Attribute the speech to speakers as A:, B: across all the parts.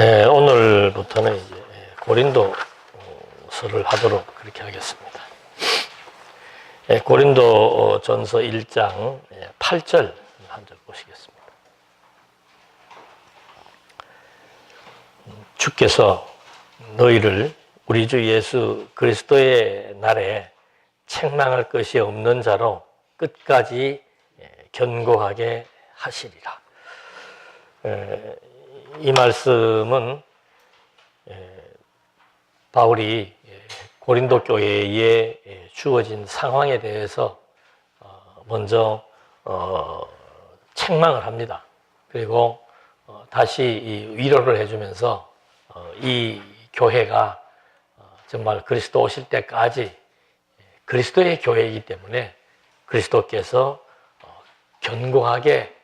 A: 오늘부터는 이제 고린도서를 하도록 그렇게 하겠습니다. 고린도 전서 1장 8절 한 절 보시겠습니다. 주께서 너희를 우리 주 예수 그리스도의 날에 책망할 것이 없는 자로 끝까지 견고하게 하시리라. 이 말씀은 바울이 고린도 교회에 주어진 상황에 대해서 먼저 책망을 합니다. 그리고 다시 위로를 해주면서 이 교회가 정말 그리스도 오실 때까지 그리스도의 교회이기 때문에 그리스도께서 견고하게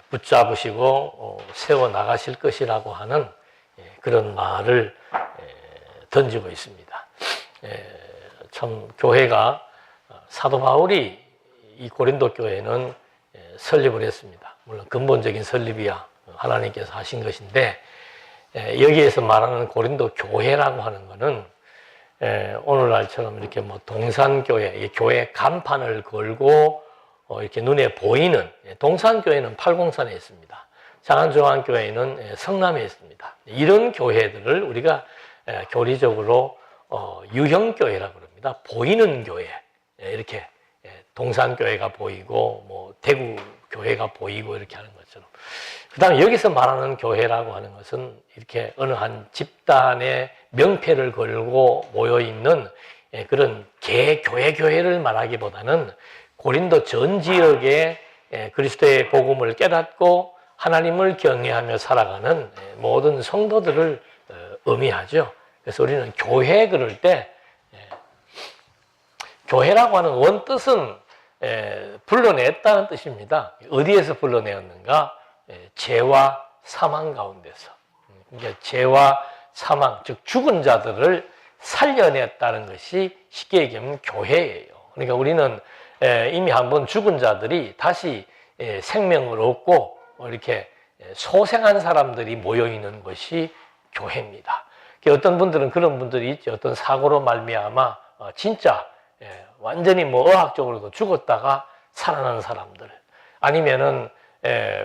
A: 붙잡으시고 세워나가실 것이라고 하는 그런 말을 던지고 있습니다. 참 교회가 사도 바울이 이 고린도 교회는 설립을 했습니다. 물론 근본적인 설립이야 하나님께서 하신 것인데 여기에서 말하는 고린도 교회라고 하는 것은 오늘날처럼 이렇게 뭐 동산교회, 교회 간판을 걸고 이렇게 눈에 보이는 동산교회는 팔공산에 있습니다. 장안중앙교회는 성남에 있습니다. 이런 교회들을 우리가 교리적으로 유형교회라고 합니다. 보이는 교회, 이렇게 동산교회가 보이고 뭐 대구교회가 보이고 이렇게 하는 것처럼. 그 다음에 여기서 말하는 교회라고 하는 것은 이렇게 어느 한 집단의 명패를 걸고 모여있는 그런 교회를 말하기보다는 고린도 전 지역에 그리스도의 복음을 깨닫고 하나님을 경외하며 살아가는 모든 성도들을 의미하죠. 그래서 우리는 교회 그럴 때 교회라고 하는 원뜻은 불러냈다는 뜻입니다. 어디에서 불러내었는가? 죄와 사망 가운데서. 그러니까 죄와 사망, 즉 죽은 자들을 살려냈다는 것이 쉽게 얘기하면 교회예요. 그러니까 우리는 이미 한번 죽은 자들이 다시 생명을 얻고 이렇게 소생한 사람들이 모여있는 것이 교회입니다. 어떤 분들은 그런 분들이 있죠. 어떤 사고로 말미암아 진짜 완전히 뭐 의학적으로도 죽었다가 살아난 사람들, 아니면은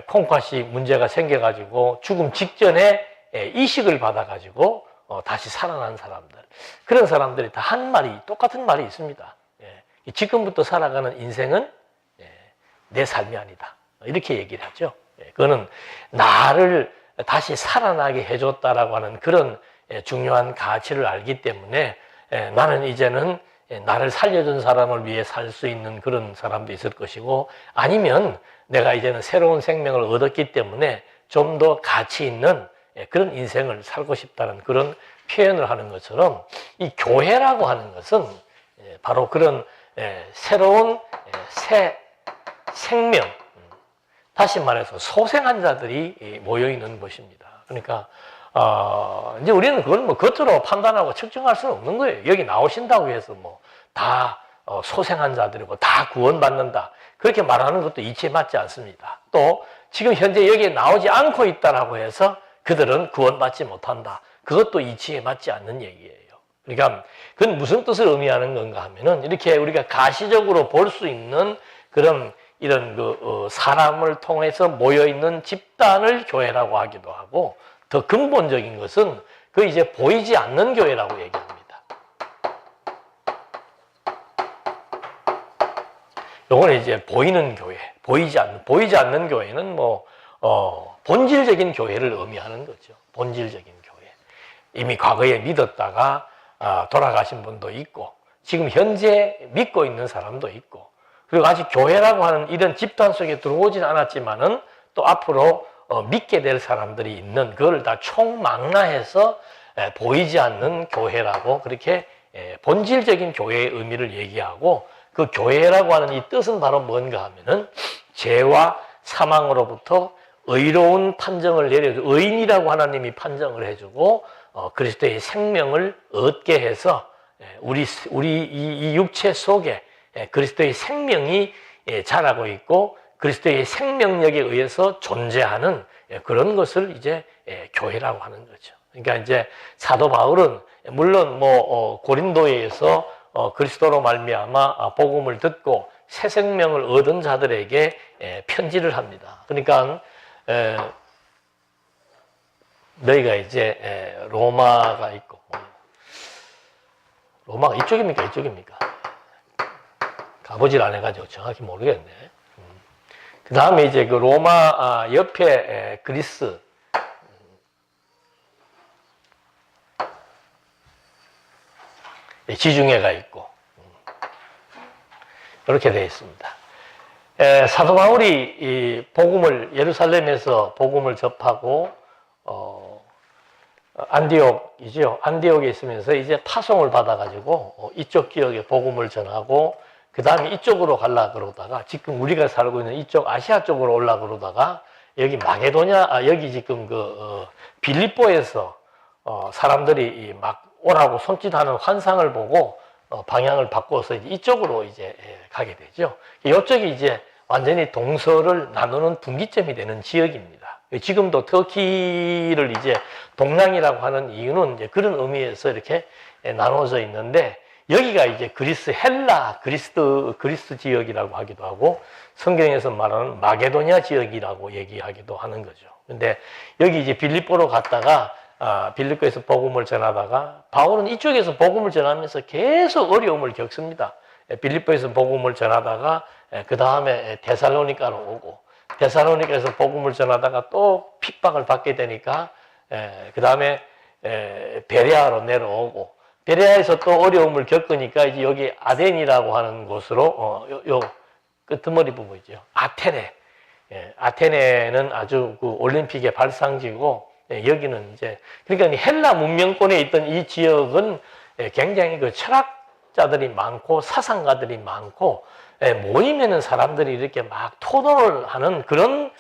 A: 콩팥이 문제가 생겨가지고 죽음 직전에 이식을 받아가지고 다시 살아난 사람들, 그런 사람들이 다 한 말이 똑같은 말이 있습니다. 지금부터 살아가는 인생은 내 삶이 아니다, 이렇게 얘기를 하죠. 그거는 나를 다시 살아나게 해줬다라고 하는 그런 중요한 가치를 알기 때문에 나는 이제는 나를 살려준 사람을 위해 살 수 있는 그런 사람도 있을 것이고, 아니면 내가 이제는 새로운 생명을 얻었기 때문에 좀 더 가치 있는 그런 인생을 살고 싶다는 그런 표현을 하는 것처럼, 이 교회라고 하는 것은 바로 그런 새로운 새 생명, 다시 말해서 소생한 자들이 모여있는 것입니다. 그러니까 이제 우리는 그걸 뭐 겉으로 판단하고 측정할 수는 없는 거예요. 여기 나오신다고 해서 뭐 다 소생한 자들이고 다 구원받는다, 그렇게 말하는 것도 이치에 맞지 않습니다. 또 지금 현재 여기에 나오지 않고 있다라고 해서 그들은 구원받지 못한다, 그것도 이치에 맞지 않는 얘기예요. 그러니까 그건 무슨 뜻을 의미하는 건가 하면은, 이렇게 우리가 가시적으로 볼 수 있는 그런 이런 사람을 통해서 모여있는 집단을 교회라고 하기도 하고, 더 근본적인 것은 그 이제 보이지 않는 교회라고 얘기합니다. 요거는 이제 보이는 교회, 보이지 않는 교회는 뭐 본질적인 교회를 의미하는 거죠. 본질적인 교회. 이미 과거에 믿었다가 돌아가신 분도 있고, 지금 현재 믿고 있는 사람도 있고, 그리고 아직 교회라고 하는 이런 집단 속에 들어오진 않았지만은 또 앞으로 믿게 될 사람들이 있는, 그걸 다 총망라해서 보이지 않는 교회라고, 그렇게 본질적인 교회의 의미를 얘기하고, 그 교회라고 하는 이 뜻은 바로 뭔가 하면은 죄와 사망으로부터 의로운 판정을 내려주고, 의인이라고 하나님이 판정을 해주고 그리스도의 생명을 얻게 해서 우리 이 육체 속에 그리스도의 생명이 자라고 있고, 그리스도의 생명력에 의해서 존재하는 그런 것을 이제 교회라고 하는 거죠. 그러니까 이제 사도 바울은 물론 고린도에서 그리스도로 말미암아 복음을 듣고 새 생명을 얻은 자들에게 편지를 합니다. 그러니까 너희가 이제 로마가 있고, 로마가 이쪽입니까 이쪽입니까? 가보질 않아가지고 정확히 모르겠네. 그 다음에 이제 그 로마 옆에 그리스, 지중해가 있고, 이렇게 되어 있습니다. 사도 바울이 이 복음을 예루살렘에서 복음을 접하고 안디옥이죠. 안디옥에 있으면서 이제 파송을 받아가지고 이쪽 지역에 복음을 전하고 그 다음에 이쪽으로 가려고 그러다가 지금 우리가 살고 있는 이쪽 아시아 쪽으로 올라고 그러다가 여기 마게도냐, 여기 지금 빌립보에서 사람들이 막 오라고 손짓하는 환상을 보고 방향을 바꿔서 이쪽으로 이제 가게 되죠. 이쪽이 이제 완전히 동서를 나누는 분기점이 되는 지역입니다. 지금도 터키를 이제 동양이라고 하는 이유는 이제 그런 의미에서 이렇게 나눠져 있는데 여기가 이제 그리스, 헬라, 그리스 지역이라고 하기도 하고 성경에서 말하는 마게도냐 지역이라고 얘기하기도 하는 거죠. 근데 여기 이제 빌립보로 갔다가 빌립보에서 복음을 전하다가 바울은 이쪽에서 복음을 전하면서 계속 어려움을 겪습니다. 빌립보에서 복음을 전하다가 그 다음에 데살로니가로 오고 데살로니가에서 복음을 전하다가 또 핍박을 받게 되니까 그 다음에 베레아로 내려오고 베레아에서 또 어려움을 겪으니까 이제 여기 아덴이라고 하는 곳으로 요 끄트머리 부분이죠. 아테네. 아테네는 아주 그 올림픽의 발상지고 여기는 이제 그러니까 헬라 문명권에 있던 이 지역은 굉장히 그 철학자들이 많고 사상가들이 많고 모이면은 사람들이 이렇게 막 토론을 하는 그런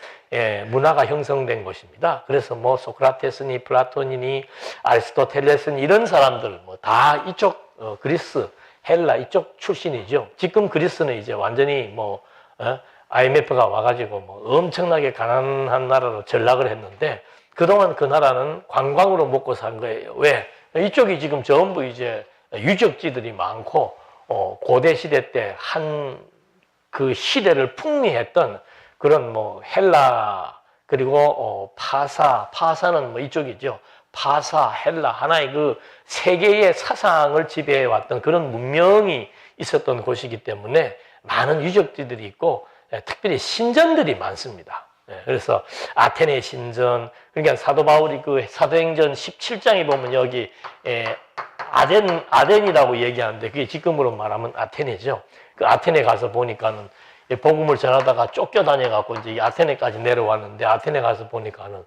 A: 문화가 형성된 곳입니다. 그래서 뭐 소크라테스니 플라톤이니 아리스토텔레스니 이런 사람들 뭐 다 이쪽 그리스, 헬라 이쪽 출신이죠. 지금 그리스는 이제 완전히 뭐 IMF가 와가지고 뭐 엄청나게 가난한 나라로 전락을 했는데 그동안 그 나라는 관광으로 먹고 산 거예요. 왜? 이쪽이 지금 전부 이제 유적지들이 많고 고대 시대 때 그 시대를 풍미했던 그런 뭐 헬라 그리고 파사는 뭐 이쪽이죠. 파사, 헬라 하나의 그 세계의 사상을 지배해 왔던 그런 문명이 있었던 곳이기 때문에 많은 유적지들이 있고 특별히 신전들이 많습니다. 그래서 아테네 신전, 그러니까 사도 바울이 그 사도행전 17장에 보면 여기 아덴이라고 얘기하는데 그게 지금으로 말하면 아테네죠. 그 아테네 가서 보니까는 복음을 전하다가 쫓겨다녀갖고 이제 아테네까지 내려왔는데 아테네 가서 보니까는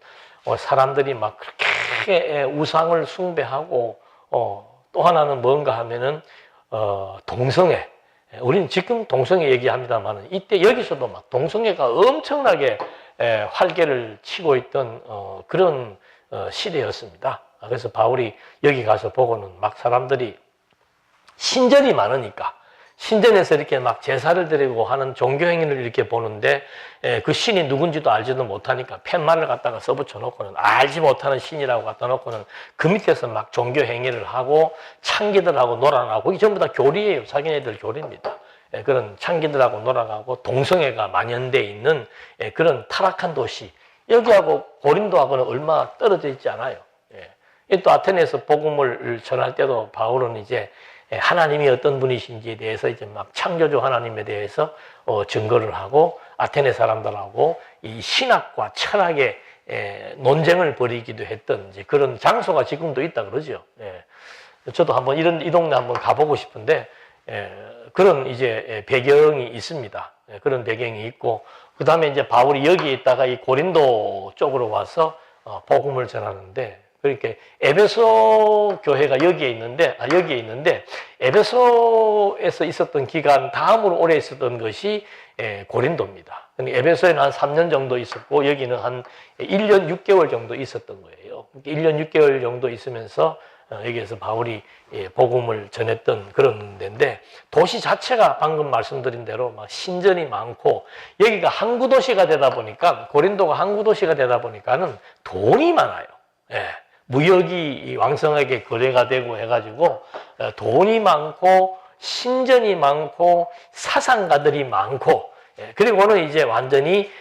A: 사람들이 막 그렇게 우상을 숭배하고 또 하나는 뭔가 하면은 동성애. 우리는 지금 동성애 얘기합니다만은 이때 여기서도 막 동성애가 엄청나게 활개를 치고 있던 그런 시대였습니다. 그래서 바울이 여기 가서 보고는 막 사람들이 신전이 많으니까 신전에서 이렇게 막 제사를 드리고 하는 종교 행위를 이렇게 보는데 그 신이 누군지도 알지도 못하니까 팻말을 갖다가 써붙여 놓고는 알지 못하는 신이라고 갖다 놓고는 그 밑에서 막 종교 행위를 하고 창기들하고 놀아나고 이게 전부 다 교리예요. 자기네들 교리입니다. 그런 창기들하고 놀아가고 동성애가 만연되어 있는 그런 타락한 도시 여기하고 고린도하고는 얼마 떨어져 있지 않아요. 또 아테네에서 복음을 전할 때도 바울은 이제 하나님이 어떤 분이신지에 대해서 이제 막 창조주 하나님에 대해서 증거를 하고 아테네 사람들하고 이 신학과 철학의 논쟁을 벌이기도 했던 이제 그런 장소가 지금도 있다 그러죠. 저도 한번 이 동네 한번 가보고 싶은데 그런 이제 배경이 있습니다. 그런 배경이 있고 그 다음에 이제 바울이 여기에 있다가 이 고린도 쪽으로 와서 복음을 전하는데 그러니까 에베소 교회가 여기에 있는데 에베소에서 있었던 기간 다음으로 오래 있었던 것이 고린도입니다. 에베소에는 한 3년 정도 있었고 여기는 한 1년 6개월 정도 있었던 거예요. 1년 6개월 정도 있으면서 여기에서 바울이 복음을 전했던 그런 데인데, 도시 자체가 방금 말씀드린 대로 막 신전이 많고, 여기가 항구 도시가 되다 보니까, 고린도가 항구 도시가 되다 보니까는 돈이 많아요. 무역이 왕성하게 거래가 되고 해가지고 돈이 많고 신전이 많고 사상가들이 많고, 그리고는 이제 완전히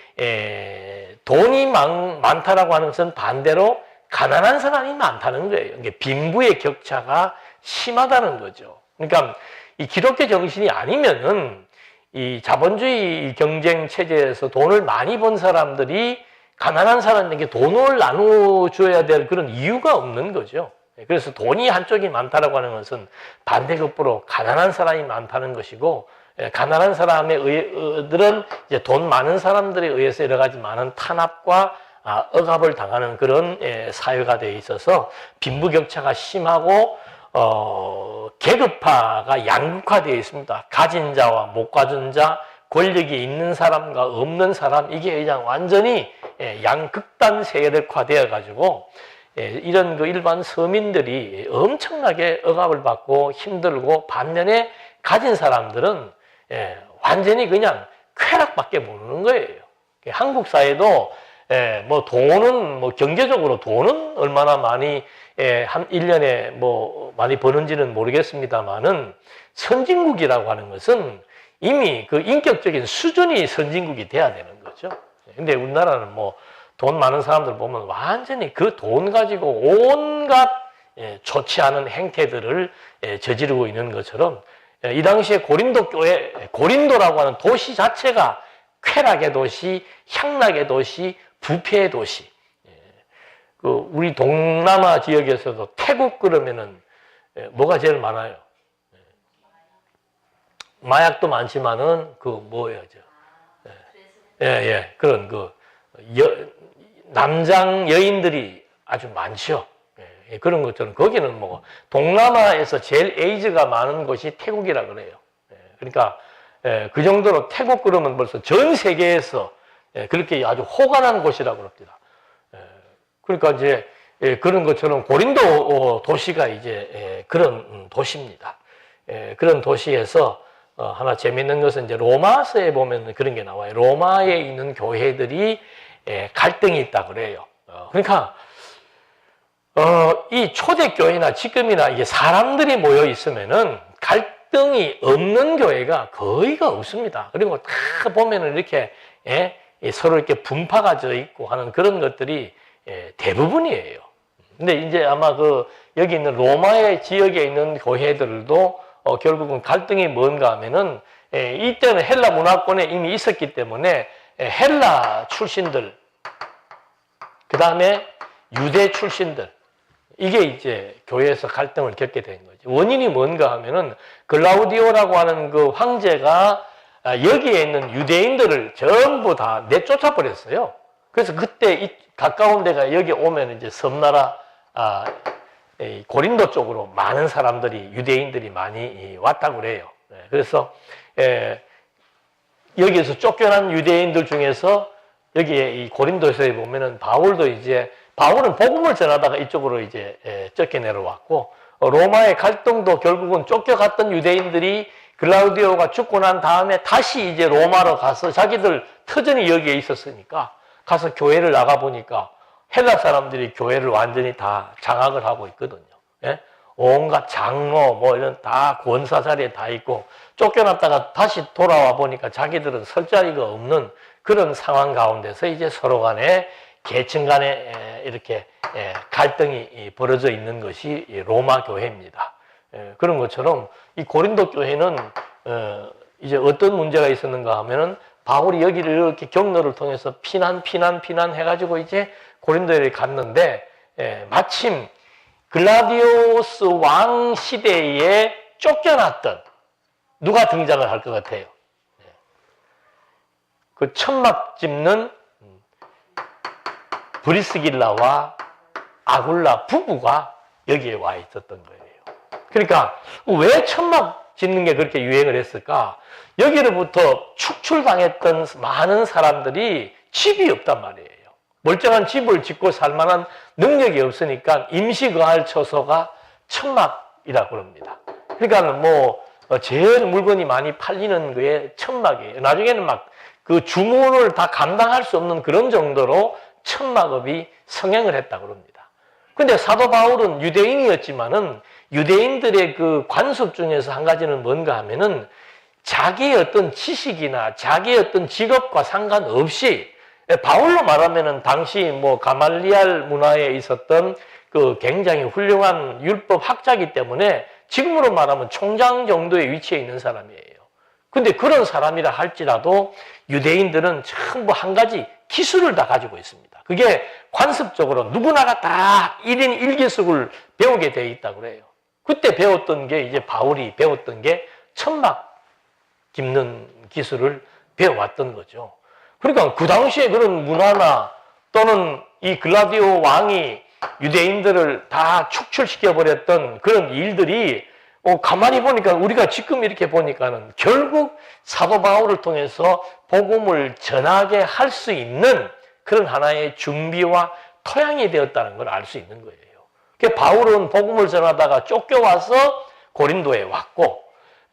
A: 돈이 많다라고 하는 것은 반대로 가난한 사람이 많다는 거예요. 이게 빈부의 격차가 심하다는 거죠. 그러니까 이 기독교 정신이 아니면은 이 자본주의 경쟁 체제에서 돈을 많이 번 사람들이 가난한 사람에게 돈을 나눠줘야 될 그런 이유가 없는 거죠. 그래서 돈이 한쪽이 많다라고 하는 것은 반대급부로 가난한 사람이 많다는 것이고, 가난한 사람들은 이제 돈 많은 사람들에 의해서 여러 가지 많은 탄압과 억압을 당하는 그런 사회가 되어 있어서 빈부격차가 심하고 계급화가 양극화되어 있습니다. 가진 자와 못 가진 자, 권력이 있는 사람과 없는 사람, 이게 그냥 완전히 양극단 세력화되어 가지고 이런 그 일반 서민들이 엄청나게 억압을 받고 힘들고, 반면에 가진 사람들은 완전히 그냥 쾌락밖에 모르는 거예요. 한국 사회도 뭐 돈은 뭐 경제적으로 돈은 얼마나 많이 한 1년에 뭐 많이 버는지는 모르겠습니다만은, 선진국이라고 하는 것은 이미 그 인격적인 수준이 선진국이 돼야 되는 거죠. 근데 우리나라는 뭐 돈 많은 사람들 보면 완전히 그 돈 가지고 온갖 좋지 않은 행태들을 저지르고 있는 것처럼, 이 당시에 고린도 교회, 고린도라고 하는 도시 자체가 쾌락의 도시, 향락의 도시, 부패의 도시. 그 우리 동남아 지역에서도 태국 그러면은 뭐가 제일 많아요? 마약도 많지만은 그 뭐예요, 그런 그 남장 여인들이 아주 많죠. 그런 것처럼 거기는 뭐 동남아에서 제일 에이즈가 많은 곳이 태국이라 그래요. 그러니까 그 정도로 태국 그러면 벌써 전 세계에서 그렇게 아주 호감한 곳이라고 그럽니다. 그러니까 이제 그런 것처럼 고린도 도시가 이제 그런 도시입니다. 그런 도시에서 하나 재밌는 것은 이제 로마서에 보면 그런 게 나와요. 로마에 있는 교회들이 갈등이 있다 그래요. 그러니까 이 초대교회나 지금이나 이게 사람들이 모여 있으면은 갈등이 없는 교회가 거의가 없습니다. 그리고 다 보면은 이렇게 서로 이렇게 분파가 져 있고 하는 그런 것들이 대부분이에요. 근데 이제 아마 그 여기 있는 로마의 지역에 있는 교회들도 결국은 갈등이 뭔가 하면은 이때는 헬라 문화권에 이미 있었기 때문에 헬라 출신들, 그 다음에 유대 출신들, 이게 이제 교회에서 갈등을 겪게 된 거죠. 원인이 뭔가 하면은 글라우디오라고 하는 그 황제가 여기에 있는 유대인들을 전부 다 내쫓아 버렸어요. 그래서 그때 이 가까운 데가 여기 오면 이제 섬나라 고린도 쪽으로 많은 사람들이, 유대인들이 많이 왔다고 그래요. 그래서 여기에서 쫓겨난 유대인들 중에서 여기에 이 고린도서에 보면은 바울은 복음을 전하다가 이쪽으로 이제 쫓겨내려왔고, 로마의 갈등도 결국은 쫓겨갔던 유대인들이 글라우디오가 죽고 난 다음에 다시 이제 로마로 가서 자기들 터전이 여기에 있었으니까 가서 교회를 나가보니까 헬라 사람들이 교회를 완전히 다 장악을 하고 있거든요. 온갖 장로 뭐 이런 다 권사 자리에 다 있고, 쫓겨났다가 다시 돌아와 보니까 자기들은 설 자리가 없는 그런 상황 가운데서 이제 서로 간에 계층 간에 이렇게 갈등이 벌어져 있는 것이 로마 교회입니다. 그런 것처럼 이 고린도 교회는 이제 어떤 문제가 있었는가 하면은, 바울이 여기를 이렇게 경로를 통해서 피난 해가지고 이제 고린도에 갔는데, 마침 글라디오스 왕 시대에 쫓겨났던 누가 등장을 할 것 같아요? 그 천막 짚는 브리스길라와 아굴라 부부가 여기에 와 있었던 거예요. 그러니까 왜 천막 짓는 게 그렇게 유행을 했을까? 여기로부터 축출당했던 많은 사람들이 집이 없단 말이에요. 멀쩡한 집을 짓고 살 만한 능력이 없으니까 임시거할 처소가 천막이라고 그럽니다. 그러니까 뭐 제일 물건이 많이 팔리는 게 천막이에요. 나중에는 막 그 주문을 다 감당할 수 없는 그런 정도로 천막업이 성행을 했다고 그럽니다. 근데 사도 바울은 유대인이었지만은 유대인들의 그 관습 중에서 한 가지는 뭔가 하면은 자기의 어떤 지식이나 자기의 어떤 직업과 상관없이, 바울로 말하면은 당시 뭐 가말리알 문화에 있었던 그 굉장히 훌륭한 율법 학자이기 때문에 지금으로 말하면 총장 정도의 위치에 있는 사람이에요. 근데 그런 사람이라 할지라도 유대인들은 전부 한 가지 기술을 다 가지고 있습니다. 그게 관습적으로 누구나가 다 1인 1기술을 배우게 돼 있다고 그래요. 그때 배웠던 게 이제 바울이 배웠던 게 천막 깁는 기술을 배워왔던 거죠. 그러니까 그 당시에 그런 문화나 또는 이 글라디오 왕이 유대인들을 다 축출시켜버렸던 그런 일들이 가만히 보니까 우리가 지금 이렇게 보니까는 결국 사도 바울을 통해서 복음을 전하게 할 수 있는 그런 하나의 준비와 토양이 되었다는 걸 알 수 있는 거예요. 그러니까 바울은 복음을 전하다가 쫓겨와서 고린도에 왔고,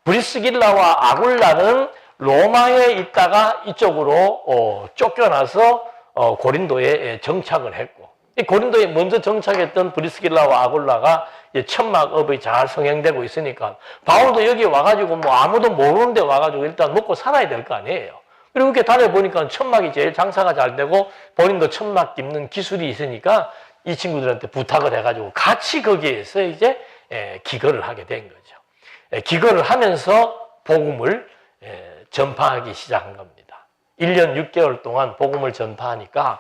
A: 브리스길라와 아굴라는 로마에 있다가 이쪽으로 쫓겨나서 고린도에 정착을 했고, 고린도에 먼저 정착했던 브리스길라와 아굴라가 천막업이 잘 성행되고 있으니까 바울도 여기 와가지고 뭐 아무도 모르는 데 와가지고 일단 먹고 살아야 될 거 아니에요. 그리고 이렇게 다녀보니까 천막이 제일 장사가 잘 되고 본인도 천막 깁는 기술이 있으니까 이 친구들한테 부탁을 해가지고 같이 거기에서 이제 기거를 하게 된 거죠. 기거를 하면서 복음을 전파하기 시작한 겁니다. 1년 6개월 동안 복음을 전파하니까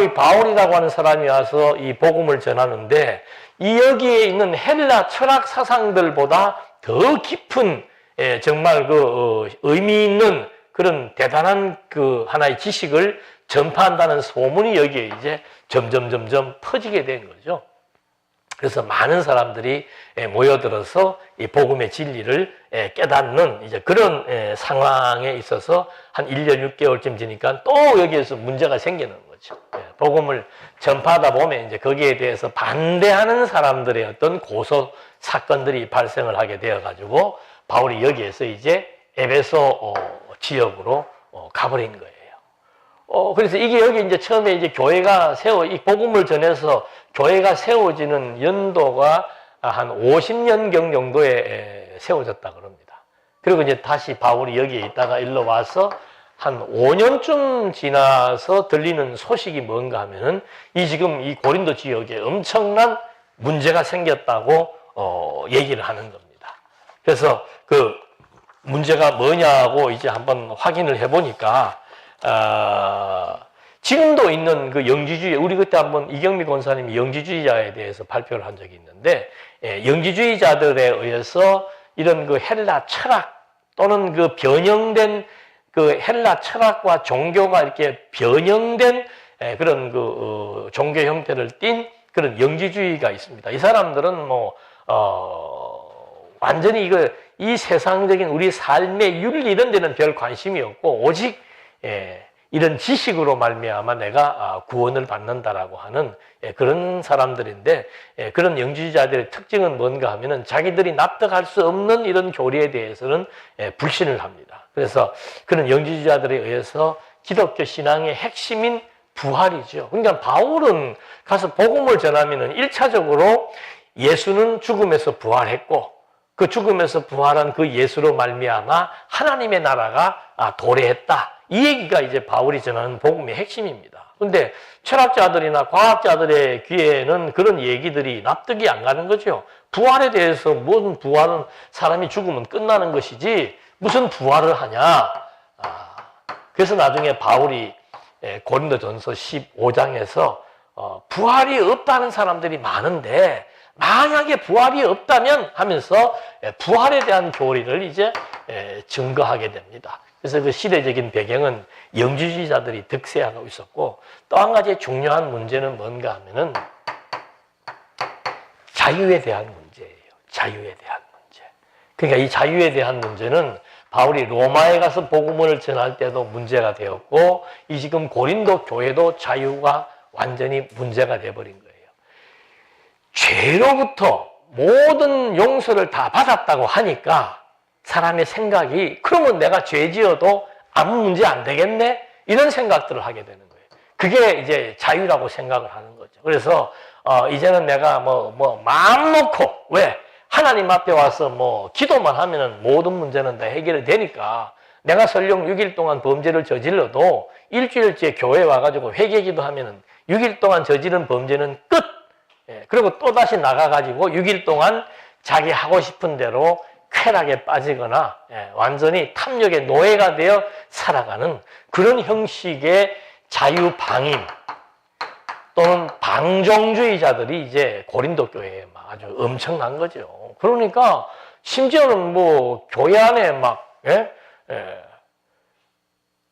A: 이 바울이라고 하는 사람이 와서 이 복음을 전하는데, 이 여기에 있는 헬라 철학 사상들보다 더 깊은 정말 그 의미 있는 그런 대단한 그 하나의 지식을 전파한다는 소문이 여기에 이제 점점 퍼지게 된 거죠. 그래서 많은 사람들이 모여들어서 이 복음의 진리를 깨닫는 이제 그런 상황에 있어서 한 1년 6개월쯤 지니까 또 여기에서 문제가 생기는 거죠. 복음을 전파하다 보면 이제 거기에 대해서 반대하는 사람들의 어떤 고소 사건들이 발생을 하게 되어가지고 바울이 여기에서 이제 에베소 지역으로 가버린 거예요. 그래서 이게 여기 이제 처음에 이제 교회가 이 복음을 전해서 교회가 세워지는 연도가 한 50년경 정도에 세워졌다 그럽니다. 그리고 이제 다시 바울이 여기에 있다가 일로 와서 한 5년쯤 지나서 들리는 소식이 뭔가 하면은 지금 이 고린도 지역에 엄청난 문제가 생겼다고 얘기를 하는 겁니다. 그래서 그 문제가 뭐냐고 이제 한번 확인을 해보니까, 지금도 있는 그 영지주의, 우리 그때 한번 이경미 권사님이 영지주의자에 대해서 발표를 한 적이 있는데, 영지주의자들에 의해서 이런 그 헬라 철학 또는 그 변형된 그 헬라 철학과 종교가 이렇게 변형된 그런 그 종교 형태를 띤 그런 영지주의가 있습니다. 이 사람들은 뭐 완전히 이 세상적인 우리 삶의 윤리 이런 데는 별 관심이 없고 오직 이런 지식으로 말미암아 내가 구원을 받는다라고 하는 그런 사람들인데, 그런 영지주의자들의 특징은 뭔가 하면은 자기들이 납득할 수 없는 이런 교리에 대해서는 불신을 합니다. 그래서 그런 영지주의자들에 의해서 기독교 신앙의 핵심인 부활이죠. 그러니까 바울은 가서 복음을 전하면은 1차적으로 예수는 죽음에서 부활했고, 그 죽음에서 부활한 그 예수로 말미암아 하나님의 나라가 도래했다. 이 얘기가 이제 바울이 전하는 복음의 핵심입니다. 그런데 철학자들이나 과학자들의 귀에는 그런 얘기들이 납득이 안 가는 거죠. 부활에 대해서 무슨 부활은 사람이 죽으면 끝나는 것이지 무슨 부활을 하냐. 그래서 나중에 바울이 고린도전서 15장에서 부활이 없다는 사람들이 많은데 만약에 부활이 없다면 하면서 부활에 대한 교리를 이제 증거하게 됩니다. 그래서 그 시대적인 배경은 영지주의자들이 득세하고 있었고, 또 한 가지 중요한 문제는 뭔가 하면은 자유에 대한 문제예요. 자유에 대한 문제. 그러니까 이 자유에 대한 문제는 바울이 로마에 가서 복음을 전할 때도 문제가 되었고, 이 지금 고린도 교회도 자유가 완전히 문제가 되어버린 거예요. 죄로부터 모든 용서를 다 받았다고 하니까 사람의 생각이 그러면 내가 죄 지어도 아무 문제 안 되겠네? 이런 생각들을 하게 되는 거예요. 그게 이제 자유라고 생각을 하는 거죠. 그래서 이제는 내가 마음 놓고 왜? 하나님 앞에 와서 기도만 하면은 모든 문제는 다 해결이 되니까 내가 설령 6일 동안 범죄를 저질러도 일주일째 교회에 와가지고 회개기도 하면은 6일 동안 저지른 범죄는 끝! 그리고 또다시 나가가지고 6일 동안 자기 하고 싶은 대로 쾌락에 빠지거나 완전히 탐욕의 노예가 되어 살아가는 그런 형식의 자유방임 또는 방종주의자들이 이제 고린도 교회에 막 아주 엄청난 거죠. 그러니까 심지어는 교회 안에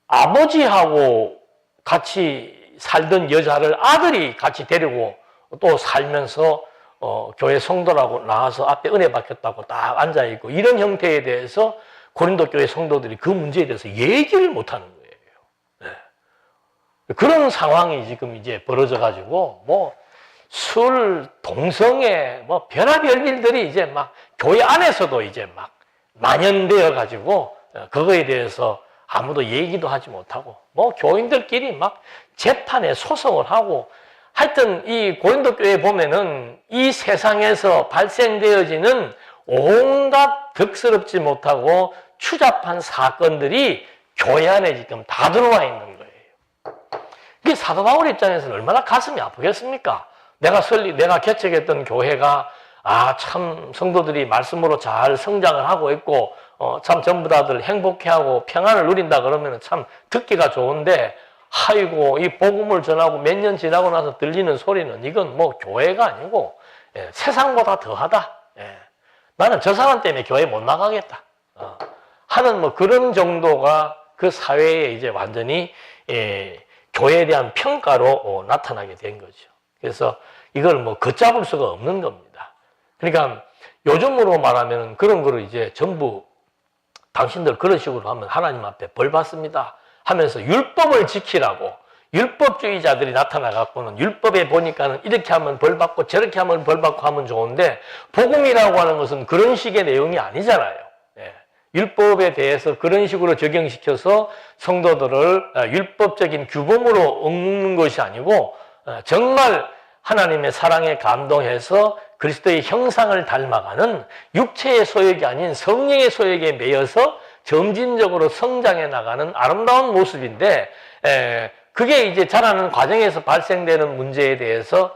A: 아버지하고 같이 살던 여자를 아들이 같이 데리고 또 살면서 교회 성도라고 나와서 앞에 은혜 받겠다고 딱 앉아있고 이런 형태에 대해서 고린도 교회 성도들이 그 문제에 대해서 얘기를 못하는 거예요. 그런 상황이 지금 이제 벌어져가지고 술, 동성애, 별의별 일들이 이제 교회 안에서도 이제 만연되어가지고 그거에 대해서 아무도 얘기도 하지 못하고 교인들끼리 재판에 소송을 하고 하여튼 이 고린도 교회에 보면은 이 세상에서 발생되어지는 온갖 득스럽지 못하고 추잡한 사건들이 교회 안에 지금 다 들어와 있는 거예요. 이게 사도 바울 입장에서는 얼마나 가슴이 아프겠습니까? 내가 개척했던 교회가 참 성도들이 말씀으로 잘 성장을 하고 있고 참 전부 다들 행복해하고 평안을 누린다 그러면 참 듣기가 좋은데 아이고 이 복음을 전하고 몇 년 지나고 나서 들리는 소리는 이건 교회가 아니고 세상보다 더하다. 나는 저 사람 때문에 교회 못 나가겠다. 하는 그런 정도가 그 사회에 이제 완전히 교회에 대한 평가로 나타나게 된 거죠. 그래서 이걸 걷잡을 수가 없는 겁니다. 그러니까 요즘으로 말하면 그런 거를 이제 전부 당신들 그런 식으로 하면 하나님 앞에 벌 받습니다 하면서 율법을 지키라고 율법주의자들이 나타나갖고는 율법에 보니까는 이렇게 하면 벌 받고 저렇게 하면 벌 받고 하면 좋은데 복음이라고 하는 것은 그런 식의 내용이 아니잖아요. 율법에 대해서 그런 식으로 적용시켜서 성도들을 율법적인 규범으로 엉는 것이 아니고 정말 하나님의 사랑에 감동해서 그리스도의 형상을 닮아가는 육체의 소욕이 아닌 성령의 소욕에 매여서 점진적으로 성장해 나가는 아름다운 모습인데 그게 이제 자라는 과정에서 발생되는 문제에 대해서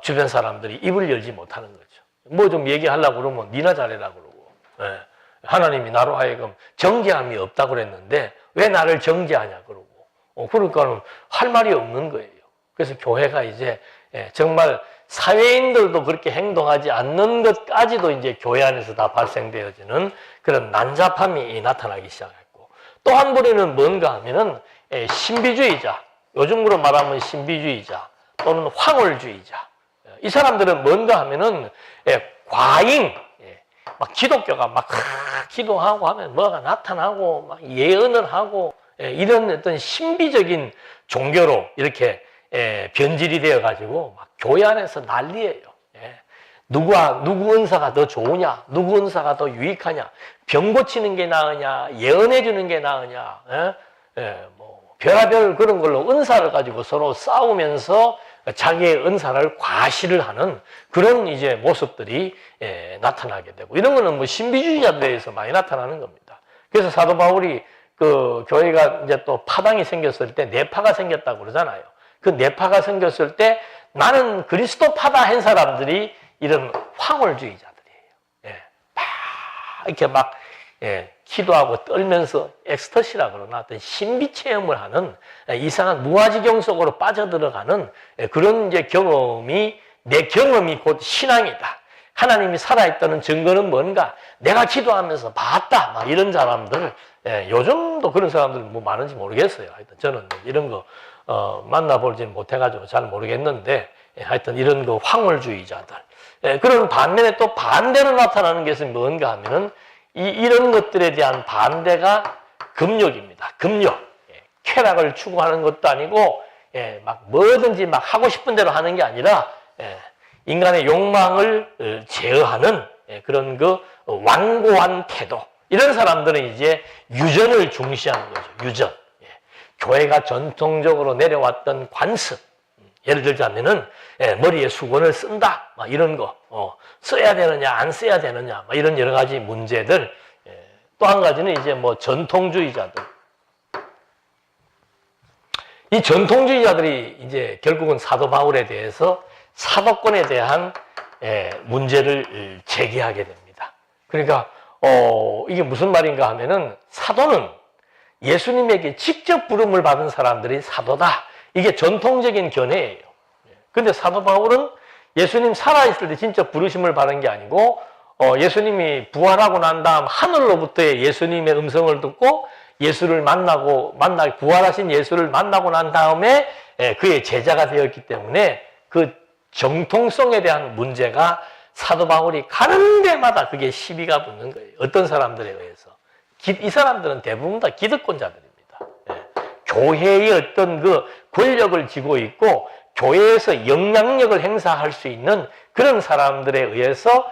A: 주변 사람들이 입을 열지 못하는 거죠. 좀 얘기하려고 그러면 니나 잘해라 그러고 하나님이 나로 하여금 정죄함이 없다고 그랬는데 왜 나를 정죄하냐 그러고 그러니까 할 말이 없는 거예요. 그래서 교회가 이제 정말 사회인들도 그렇게 행동하지 않는 것까지도 이제 교회 안에서 다 발생되어지는 그런 난잡함이 나타나기 시작했고 또 한 부류는 뭔가 하면은 신비주의자, 요즘으로 말하면 신비주의자 또는 황홀주의자. 이 사람들은 뭔가 하면은 과잉, 기독교가 기도하고 하면 뭐가 나타나고 예언을 하고 이런 어떤 신비적인 종교로 이렇게 변질이 되어가지고 교회 안에서 난리예요. 누구 은사가 더 좋으냐, 누구 은사가 더 유익하냐, 병 고치는 게 나으냐, 예언해 주는 게 나으냐, 별의별 그런 걸로 은사를 가지고 서로 싸우면서 자기의 은사를 과시를 하는 그런 이제 모습들이 나타나게 되고 이런 거는 신비주의자들에서 많이 나타나는 겁니다. 그래서 사도 바울이 그 교회가 이제 또 파당이 생겼을 때 내파가 생겼다고 그러잖아요. 그 내파가 생겼을 때 나는 그리스도 파다 한 사람들이 이런 황홀주의자들이에요. 이렇게 기도하고 떨면서 엑스터시라 그러나 어떤 신비 체험을 하는 이상한 무아지경 속으로 빠져들어가는 그런 이제 경험이 내 경험이 곧 신앙이다. 하나님이 살아있다는 증거는 뭔가 내가 기도하면서 봤다. 이런 사람들 요즘도 그런 사람들 많은지 모르겠어요. 하여튼 저는 이런 거 만나보지는 못해가지고 잘 모르겠는데 하여튼 이런 거 황홀주의자들 그런 반면에 또 반대로 나타나는 것은 뭔가 하면은 이런 것들에 대한 반대가 금욕입니다. 금욕. 쾌락을 추구하는 것도 아니고 뭐든지 하고 싶은 대로 하는 게 아니라 인간의 욕망을 제어하는 그런 그 완고한 태도. 이런 사람들은 이제 유전을 중시하는 거죠. 유전. 교회가 전통적으로 내려왔던 관습. 예를 들자면은 머리에 수건을 쓴다. 막 이런 거. 써야 되느냐, 안 써야 되느냐. 막 이런 여러 가지 문제들. 또 한 가지는 이제 뭐 전통주의자들. 이 전통주의자들이 이제 결국은 사도 바울에 대해서 사도권에 대한 문제를 제기하게 됩니다. 그러니까 이게 무슨 말인가 하면은 사도는 예수님에게 직접 부름을 받은 사람들이 사도다. 이게 전통적인 견해예요. 근데 사도 바울은 예수님 살아있을 때 진짜 부르심을 받은 게 아니고 예수님이 부활하고 난 다음 하늘로부터의 예수님의 음성을 듣고 예수를 부활하신 예수를 만나고 난 다음에 그의 제자가 되었기 때문에 그 정통성에 대한 문제가 사도 바울이 가는 데마다 그게 시비가 붙는 거예요. 어떤 사람들에 의해서. 이 사람들은 대부분 다 기득권자들입니다. 교회의 어떤 그 권력을 쥐고 있고 교회에서 영향력을 행사할 수 있는 그런 사람들에 의해서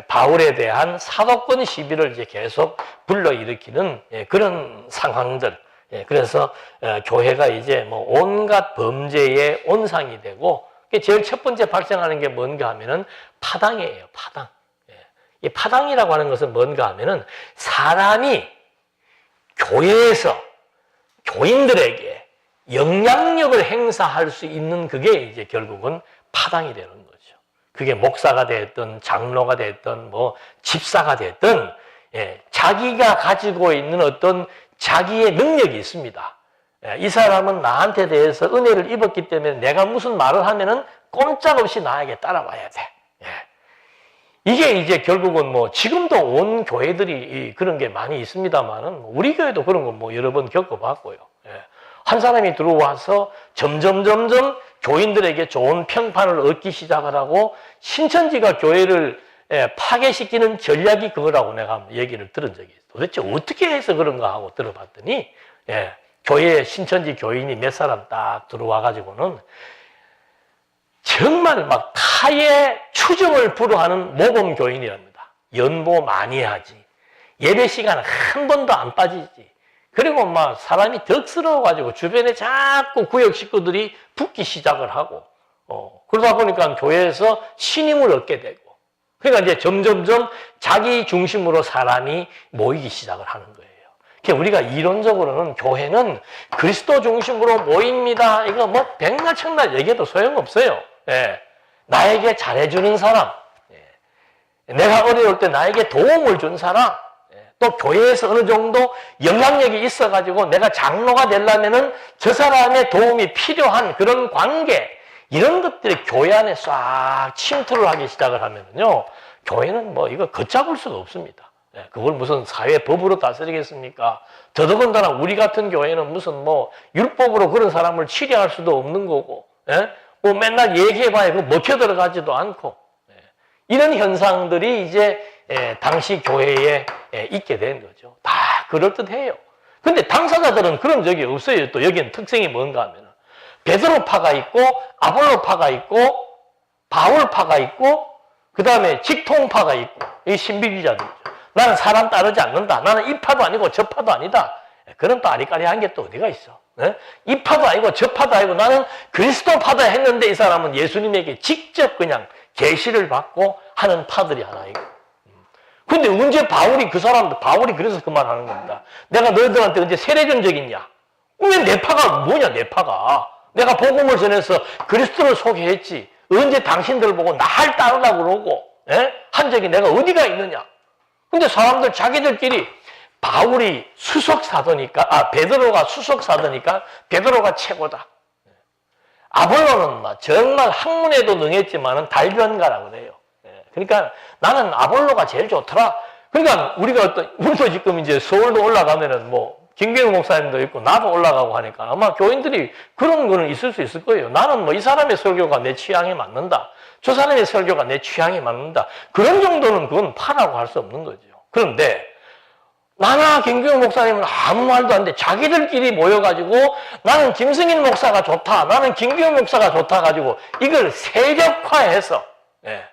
A: 바울에 대한 사도권 시비를 이제 계속 불러일으키는 그런 상황들. 그래서 교회가 이제 뭐 온갖 범죄의 온상이 되고 제일 첫 번째 발생하는 게 뭔가 하면은 파당이에요. 파당. 이 파당이라고 하는 것은 뭔가 하면은 사람이 교회에서 교인들에게 영향력을 행사할 수 있는 그게 이제 결국은 파당이 되는 거죠. 그게 목사가 됐든 장로가 됐든 뭐 집사가 됐든 자기가 가지고 있는 어떤 자기의 능력이 있습니다. 이 사람은 나한테 대해서 은혜를 입었기 때문에 내가 무슨 말을 하면은 꼼짝없이 나에게 따라와야 돼. 이게 이제 결국은 뭐 지금도 온 교회들이 그런 게 많이 있습니다만은 우리 교회도 그런 거 뭐 여러 번 겪어봤고요. 한 사람이 들어와서 점점 교인들에게 좋은 평판을 얻기 시작을 하고 신천지가 교회를 파괴시키는 전략이 그거라고 내가 얘기를 들은 적이 있어요. 도대체 어떻게 해서 그런가 하고 들어봤더니 교회에 신천지 교인이 몇 사람 딱 들어와가지고는 정말 막 타의 추정을 불허하는 모범 교인이랍니다. 연보 많이 하지. 예배 시간 한 번도 안 빠지지. 그리고 막 사람이 덕스러워가지고 주변에 자꾸 구역 식구들이 붙기 시작을 하고, 그러다 보니까 교회에서 신임을 얻게 되고, 그러니까 이제 점점점 자기 중심으로 사람이 모이기 시작을 하는 거예요. 그러니까 우리가 이론적으로는 교회는 그리스도 중심으로 모입니다. 이거 뭐 백날천날 얘기해도 소용없어요. 나에게 잘해주는 사람, 내가 어려울 때 나에게 도움을 준 사람, 또 교회에서 어느 정도 영향력이 있어가지고 내가 장로가 되려면은 저 사람의 도움이 필요한 그런 관계, 이런 것들이 교회 안에 싹 침투를 하기 시작을 하면은요, 교회는 뭐 이거 걷잡을 수가 없습니다. 그걸 무슨 사회법으로 다스리겠습니까? 더더군다나 우리 같은 교회는 무슨 뭐 율법으로 그런 사람을 치료할 수도 없는 거고, 뭐 맨날 얘기해봐야 그 먹혀 들어가지도 않고, 이런 현상들이 이제 당시 교회에 있게 된 거죠. 다 그럴듯해요. 근데 당사자들은 그런 적이 없어요. 또 여기는 특징이 뭔가 하면 베드로파가 있고 아볼로파가 있고 바울파가 있고 그 다음에 직통파가 있고 이 신비주의자들이죠. 나는 사람 따르지 않는다. 나는 이 파도 아니고 저 파도 아니다. 그런 또 아리까리한 게 또 어디가 있어. 이 파도 아니고 저 파도 아니고 나는 그리스도 파다 했는데 이 사람은 예수님에게 직접 그냥 계시를 받고 하는 파들이 하나 있고. 근데 언제 바울이 그래서 그 말 하는 겁니다. 내가 너희들한테 언제 세례준 적 있냐? 왜 내 파가 뭐냐, 내 파가. 내가 복음을 전해서 그리스도를 소개했지. 언제 당신들 보고 날 따르라고 그러고, 한 적이 내가 어디가 있느냐? 근데 사람들 자기들끼리 바울이 수석사도니까, 베드로가 수석사도니까 베드로가 최고다. 아볼로는 정말 학문에도 능했지만은 달변가라 그래요. 그러니까 나는 아볼로가 제일 좋더라. 그러니까 우리도 지금 이제 서울도 올라가면은 뭐, 김경우 목사님도 있고 나도 올라가고 하니까 아마 교인들이 그런 거는 있을 수 있을 거예요. 나는 뭐 이 사람의 설교가 내 취향에 맞는다. 저 사람의 설교가 내 취향에 맞는다. 그런 정도는 그건 파라고 할 수 없는 거죠. 그런데 나나 김경우 목사님은 아무 말도 안 돼. 자기들끼리 모여가지고 나는 김승인 목사가 좋다. 나는 김경우 목사가 좋다 가지고 이걸 세력화해서 예.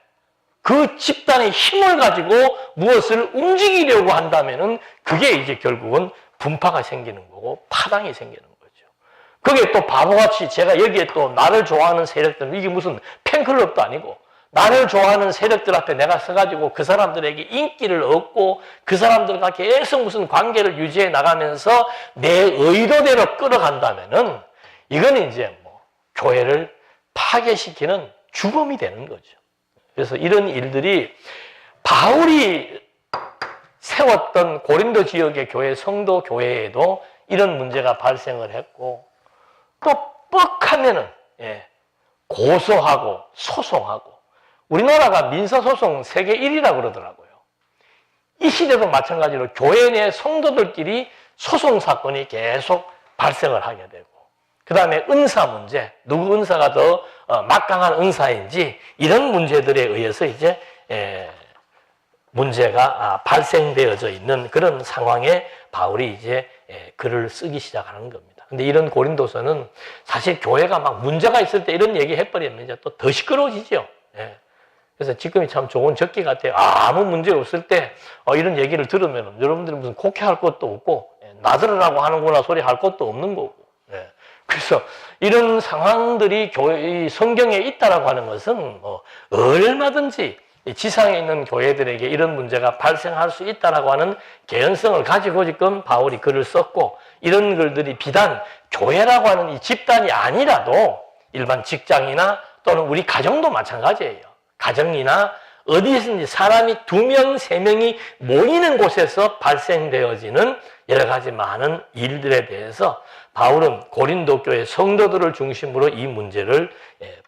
A: 그 집단의 힘을 가지고 무엇을 움직이려고 한다면은 그게 이제 결국은 분파가 생기는 거고 파당이 생기는 거죠. 그게 또 바보같이 제가 여기에 또 나를 좋아하는 세력들, 이게 무슨 팬클럽도 아니고 나를 좋아하는 세력들 앞에 내가 서가지고 그 사람들에게 인기를 얻고 그 사람들과 계속 무슨 관계를 유지해 나가면서 내 의도대로 끌어간다면은 이건 이제 뭐 교회를 파괴시키는 주범이 되는 거죠. 그래서 이런 일들이 바울이 세웠던 고린도 지역의 교회, 성도 교회에도 이런 문제가 발생을 했고 또 뻑하면은 고소하고 소송하고 우리나라가 민사소송 세계 1위라고 그러더라고요. 이 시대도 마찬가지로 교회 내 성도들끼리 소송 사건이 계속 발생을 하게 되고 그 다음에 은사 문제, 누구 은사가 더 막강한 은사인지 이런 문제들에 의해서 이제 문제가 발생되어져 있는 그런 상황에 바울이 이제 글을 쓰기 시작하는 겁니다. 근데 이런 고린도서는 사실 교회가 막 문제가 있을 때 이런 얘기 해버리면 이제 또 더 시끄러워지죠. 그래서 지금이 참 좋은 적기 같아요. 아무 문제 없을 때 이런 얘기를 들으면 여러분들이 무슨 곡해할 것도 없고 나들으라고 하는구나 소리 할 것도 없는 거고. 그래서 이런 상황들이 성경에 있다라고 하는 것은 얼마든지 지상에 있는 교회들에게 이런 문제가 발생할 수 있다라고 하는 개연성을 가지고 지금 바울이 글을 썼고 이런 글들이 비단 교회라고 하는 이 집단이 아니라도 일반 직장이나 또는 우리 가정도 마찬가지예요. 가정이나 어디에서든지 사람이 2명, 3명이 모이는 곳에서 발생되어지는 여러 가지 많은 일들에 대해서 바울은 고린도 교회 성도들을 중심으로 이 문제를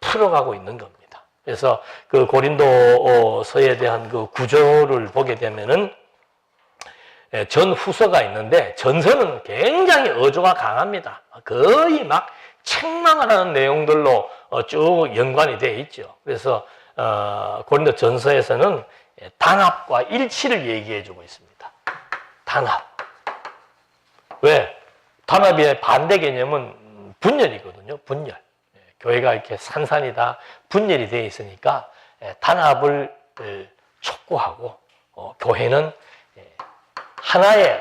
A: 풀어가고 있는 겁니다. 그래서 그 고린도서에 대한 그 구조를 보게 되면은 전후서가 있는데 전서는 굉장히 어조가 강합니다. 거의 막 책망을 하는 내용들로 쭉 연관이 되어 있죠. 그래서 고린도 전서에서는 단합과 일치를 얘기해 주고 있습니다. 단합. 왜? 단합의 반대 개념은 분열이거든요. 분열. 교회가 이렇게 산산이 다 분열이 되어 있으니까 단합을 촉구하고 교회는 하나의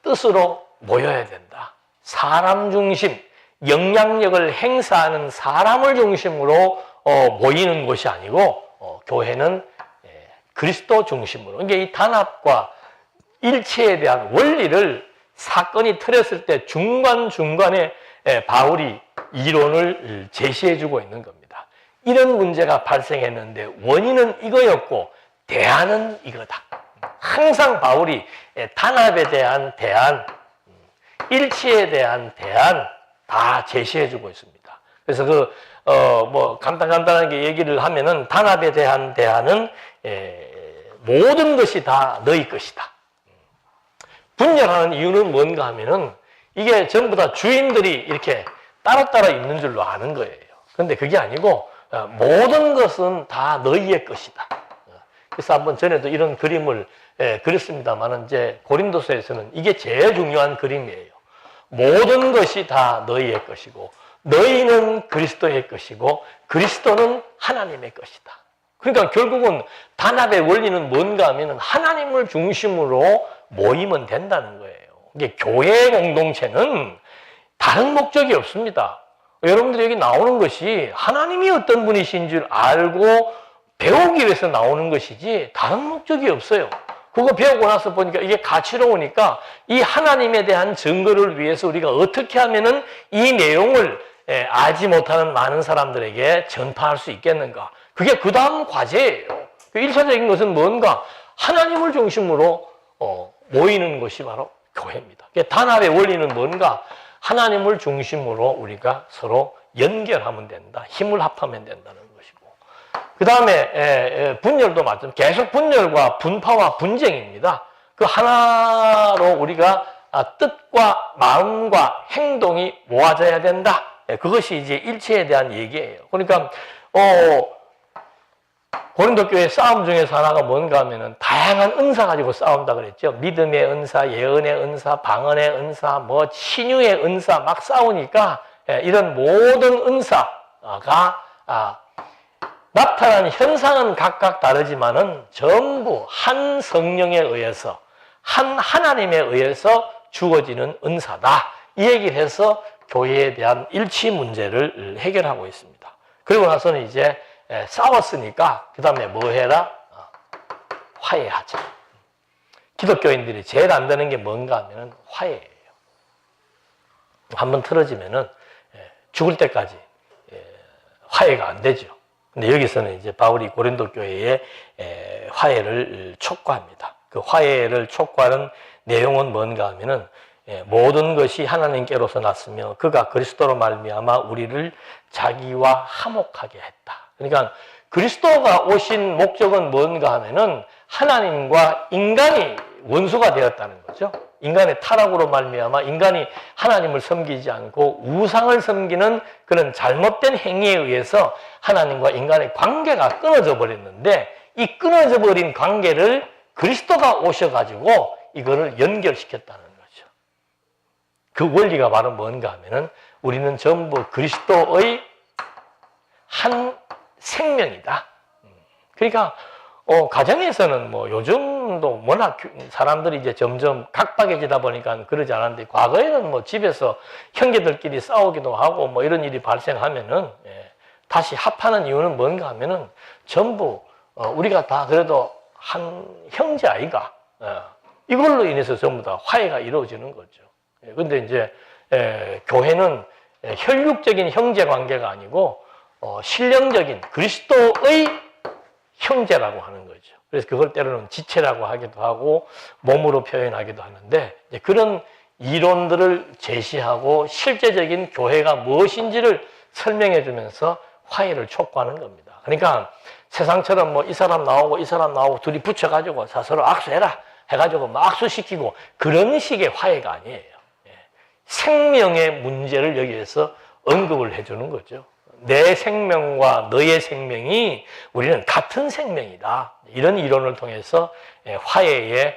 A: 뜻으로 모여야 된다. 사람 중심, 영향력을 행사하는 사람을 중심으로 모이는 것이 아니고 교회는 그리스도 중심으로. 그러니까 이 단합과 일체에 대한 원리를 사건이 터졌을 때 중간중간에 바울이 이론을 제시해주고 있는 겁니다. 이런 문제가 발생했는데 원인은 이거였고 대안은 이거다. 항상 바울이 단합에 대한 대안, 일치에 대한 대안 다 제시해주고 있습니다. 그래서 뭐 간단하게 얘기를 하면은 단합에 대한 대안은 모든 것이 다 너희 것이다. 분열하는 이유는 뭔가 하면은 이게 전부 다 주인들이 이렇게 따로따로 있는 줄로 아는 거예요. 그런데 그게 아니고 모든 것은 다 너희의 것이다. 그래서 한번 전에도 이런 그림을 그렸습니다만은 이제 고린도서에서는 이게 제일 중요한 그림이에요. 모든 것이 다 너희의 것이고 너희는 그리스도의 것이고 그리스도는 하나님의 것이다. 그러니까 결국은 단합의 원리는 뭔가 하면 하나님을 중심으로 모이면 된다는 거예요. 이게 교회 공동체는 다른 목적이 없습니다. 여러분들이 여기 나오는 것이 하나님이 어떤 분이신 줄 알고 배우기 위해서 나오는 것이지 다른 목적이 없어요. 그거 배우고 나서 보니까 이게 가치로우니까 이 하나님에 대한 증거를 위해서 우리가 어떻게 하면은 이 내용을 알지 못하는 많은 사람들에게 전파할 수 있겠는가. 그게 그 다음 과제예요. 1차적인 것은 뭔가 하나님을 중심으로 모이는 것이 바로 교회입니다. 단합의 원리는 뭔가 하나님을 중심으로 우리가 서로 연결하면 된다. 힘을 합하면 된다는 것이고. 그 다음에 분열도 마찬가지로 계속 분열과 분파와 분쟁입니다. 그 하나로 우리가 뜻과 마음과 행동이 모아져야 된다. 그것이 이제 일체에 대한 얘기예요. 그러니까 고린도 교회 싸움 중에서 하나가 뭔가 하면은 다양한 은사 가지고 싸운다 그랬죠. 믿음의 은사, 예언의 은사, 방언의 은사, 뭐 신유의 은사 막 싸우니까 이런 모든 은사가 나타난 현상은 각각 다르지만은 전부 한 성령에 의해서, 한 하나님에 의해서 주어지는 은사다. 이 얘기를 해서 교회에 대한 일치 문제를 해결하고 있습니다. 그리고 나서는 이제 싸웠으니까 그 다음에 뭐 해라? 화해하자. 기독교인들이 제일 안 되는 게 뭔가 하면은 화해예요. 한번 틀어지면은 죽을 때까지 화해가 안 되죠. 근데 여기서는 이제 바울이 고린도 교회에 화해를 촉구합니다. 그 화해를 촉구하는 내용은 뭔가 하면은 모든 것이 하나님께로서 났으며 그가 그리스도로 말미암아 우리를 자기와 화목하게 했다. 그러니까 그리스도가 오신 목적은 뭔가 하면은 하나님과 인간이 원수가 되었다는 거죠. 인간의 타락으로 말미암아 인간이 하나님을 섬기지 않고 우상을 섬기는 그런 잘못된 행위에 의해서 하나님과 인간의 관계가 끊어져 버렸는데, 이 끊어져 버린 관계를 그리스도가 오셔가지고 이거를 연결시켰다는 거죠. 그 원리가 바로 뭔가 하면은 우리는 전부 그리스도의 한 생명이다. 그러니까 가정에서는 뭐 요즘도 워낙 사람들이 이제 점점 각박해지다 보니까 그러지 않았는데, 과거에는 뭐 집에서 형제들끼리 싸우기도 하고 뭐 이런 일이 발생하면은 다시 합하는 이유는 뭔가 하면은 전부 우리가 다 그래도 한 형제 아이가, 이걸로 인해서 전부 다 화해가 이루어지는 거죠. 근데 이제 교회는 혈육적인 형제 관계가 아니고 신령적인 그리스도의 형제라고 하는 거죠. 그래서 그걸 때로는 지체라고 하기도 하고 몸으로 표현하기도 하는데, 이제 그런 이론들을 제시하고 실제적인 교회가 무엇인지를 설명해 주면서 화해를 촉구하는 겁니다. 그러니까 세상처럼 뭐 이 사람 나오고 이 사람 나오고 둘이 붙여가지고 서로 악수해라 해가지고 막 악수시키고 그런 식의 화해가 아니에요. 생명의 문제를 여기에서 언급을 해주는 거죠. 내 생명과 너의 생명이 우리는 같은 생명이다. 이런 이론을 통해서 화해의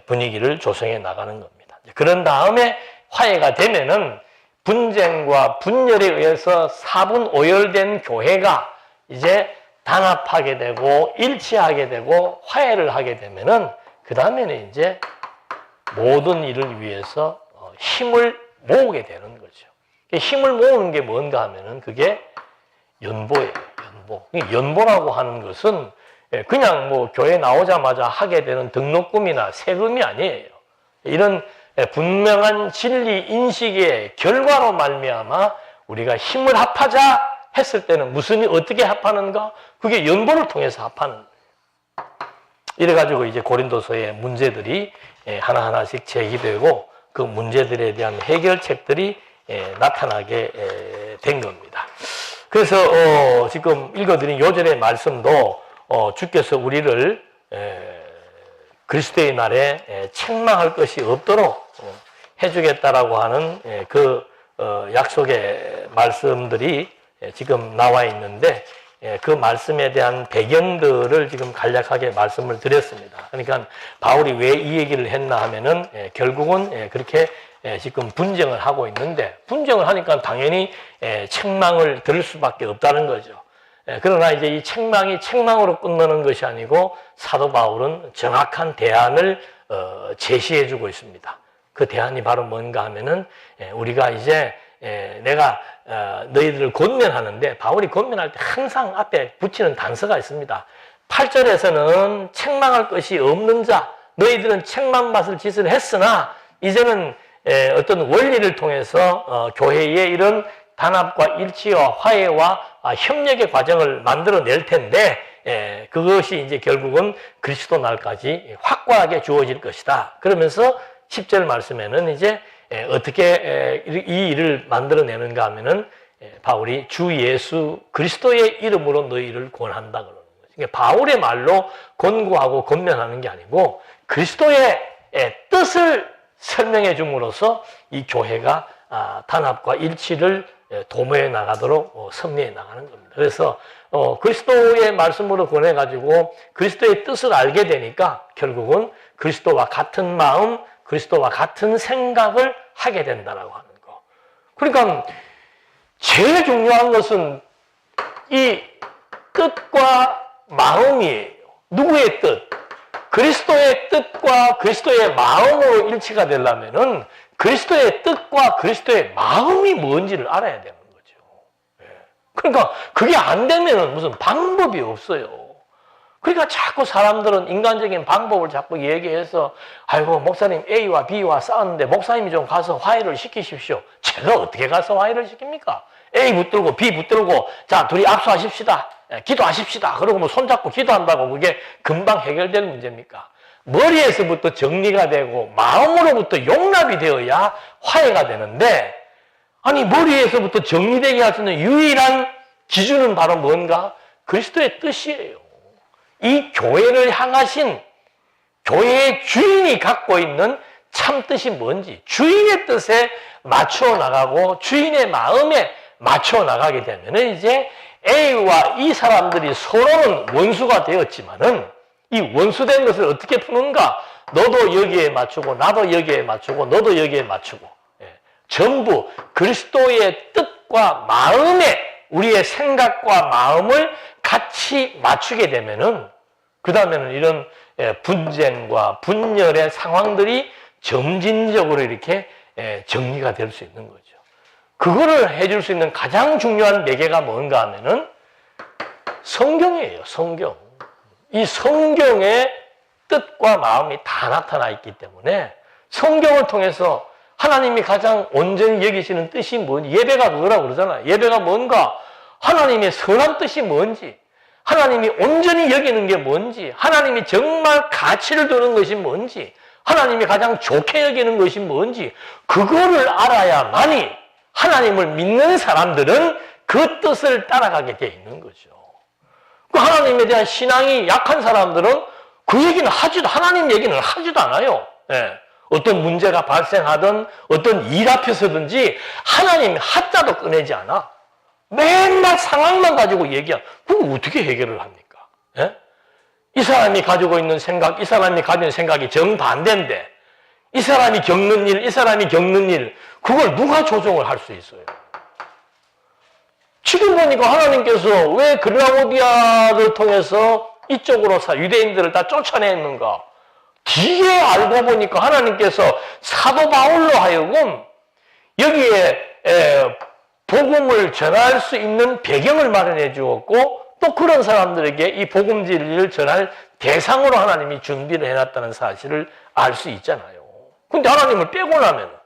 A: 분위기를 조성해 나가는 겁니다. 그런 다음에 화해가 되면은 분쟁과 분열에 의해서 사분오열된 교회가 이제 단합하게 되고 일치하게 되고 화해를 하게 되면은 그 다음에는 이제 모든 일을 위해서 힘을 모으게 되는 거죠. 힘을 모으는 게 뭔가 하면은 그게 연보예요. 연보. 연보라고 하는 것은 그냥 뭐 교회 나오자마자 하게 되는 등록금이나 세금이 아니에요. 이런 분명한 진리 인식의 결과로 말미암아 우리가 힘을 합하자 했을 때는 무슨 어떻게 합하는가? 그게 연보를 통해서 합하는. 이래가지고 이제 고린도서의 문제들이 하나하나씩 제기되고 그 문제들에 대한 해결책들이 나타나게 된 겁니다. 그래서 지금 읽어드린 요절의 말씀도 주께서 우리를 그리스도의 날에 책망할 것이 없도록 해주겠다라고 하는 그 약속의 말씀들이 지금 나와 있는데, 그 말씀에 대한 배경들을 지금 간략하게 말씀을 드렸습니다. 그러니까 바울이 왜 이 얘기를 했나 하면은 결국은 그렇게 지금 분쟁을 하고 있는데, 분쟁을 하니까 당연히 책망을 들을 수밖에 없다는 거죠. 그러나 이제 이 책망이 책망으로 끝나는 것이 아니고 사도 바울은 정확한 대안을 제시해 주고 있습니다. 그 대안이 바로 뭔가 하면은 우리가 이제 내가 너희들을 권면하는데, 바울이 권면할 때 항상 앞에 붙이는 단서가 있습니다. 8절에서는 책망할 것이 없는 자, 너희들은 책망받을 짓을 했으나 이제는 어떤 원리를 통해서 교회의 이런 단합과 일치와 화해와 협력의 과정을 만들어낼 텐데, 그것이 이제 결국은 그리스도 날까지 확고하게 주어질 것이다. 그러면서 10절 말씀에는 이제 어떻게 이 일을 만들어내는가 하면은 바울이 주 예수 그리스도의 이름으로 너희를 권한다 그러는 거죠. 그러니까 바울의 말로 권고하고 권면하는 게 아니고 그리스도의 뜻을 설명해 줌으로써 이 교회가 단합과 일치를 도모해 나가도록 섭리해 나가는 겁니다. 그래서 그리스도의 말씀으로 권해가지고 그리스도의 뜻을 알게 되니까 결국은 그리스도와 같은 마음, 그리스도와 같은 생각을 하게 된다라고 하는 거. 그러니까 제일 중요한 것은 이 뜻과 마음이에요. 누구의 뜻? 그리스도의 뜻과 그리스도의 마음으로 일치가 되려면은 그리스도의 뜻과 그리스도의 마음이 뭔지를 알아야 되는 거죠. 그러니까 그게 안 되면은 무슨 방법이 없어요. 그러니까 자꾸 사람들은 인간적인 방법을 자꾸 얘기해서 아이고 목사님 A와 B와 싸웠는데 목사님이 좀 가서 화해를 시키십시오. 제가 어떻게 가서 화해를 시킵니까? A 붙들고 B 붙들고 자 둘이 악수하십시다. 기도하십시다. 그러고 뭐 손잡고 기도한다고 그게 금방 해결될 문제입니까? 머리에서부터 정리가 되고 마음으로부터 용납이 되어야 화해가 되는데 아니 머리에서부터 정리되게 할 수 있는 유일한 기준은 바로 뭔가? 그리스도의 뜻이에요. 이 교회를 향하신 교회의 주인이 갖고 있는 참 뜻이 뭔지 주인의 뜻에 맞춰 나가고 주인의 마음에 맞춰 나가게 되면 이제 A와 이 사람들이 서로는 원수가 되었지만은 이 원수된 것을 어떻게 푸는가? 너도 여기에 맞추고 나도 여기에 맞추고 너도 여기에 맞추고 전부 그리스도의 뜻과 마음에 우리의 생각과 마음을 같이 맞추게 되면은 그 다음에는 이런 분쟁과 분열의 상황들이 점진적으로 이렇게 정리가 될 수 있는 거죠. 그거를 해줄 수 있는 가장 중요한 매개가 뭔가 하면은 성경이에요, 성경. 이 성경의 뜻과 마음이 다 나타나 있기 때문에 성경을 통해서 하나님이 가장 온전히 여기시는 뜻이 뭔지, 예배가 그거라고 그러잖아요. 예배가 뭔가, 하나님의 선한 뜻이 뭔지, 하나님이 온전히 여기는 게 뭔지, 하나님이 정말 가치를 두는 것이 뭔지, 하나님이 가장 좋게 여기는 것이 뭔지, 그거를 알아야만이 하나님을 믿는 사람들은 그 뜻을 따라가게 돼 있는 거죠. 그 하나님에 대한 신앙이 약한 사람들은 그 얘기는 하나님 얘기는 하지도 않아요. 어떤 문제가 발생하든 어떤 일 앞에서든지 하나님 하자도 꺼내지 않아. 맨날 상황만 가지고 얘기야. 그거 어떻게 해결을 합니까? 이 사람이 가지고 있는 생각, 이 사람이 가지고 있는 생각이 정반대인데 이 사람이 겪는 일, 이 사람이 겪는 일 그걸 누가 조정을 할 수 있어요? 지금 보니까 하나님께서 왜 글라우디아를 통해서 이쪽으로 유대인들을 다 쫓아냈는가? 뒤에 알고 보니까 하나님께서 사도 바울로 하여금 여기에 복음을 전할 수 있는 배경을 마련해 주었고 또 그런 사람들에게 이 복음 진리를 전할 대상으로 하나님이 준비를 해놨다는 사실을 알 수 있잖아요. 근데 하나님을 빼고 나면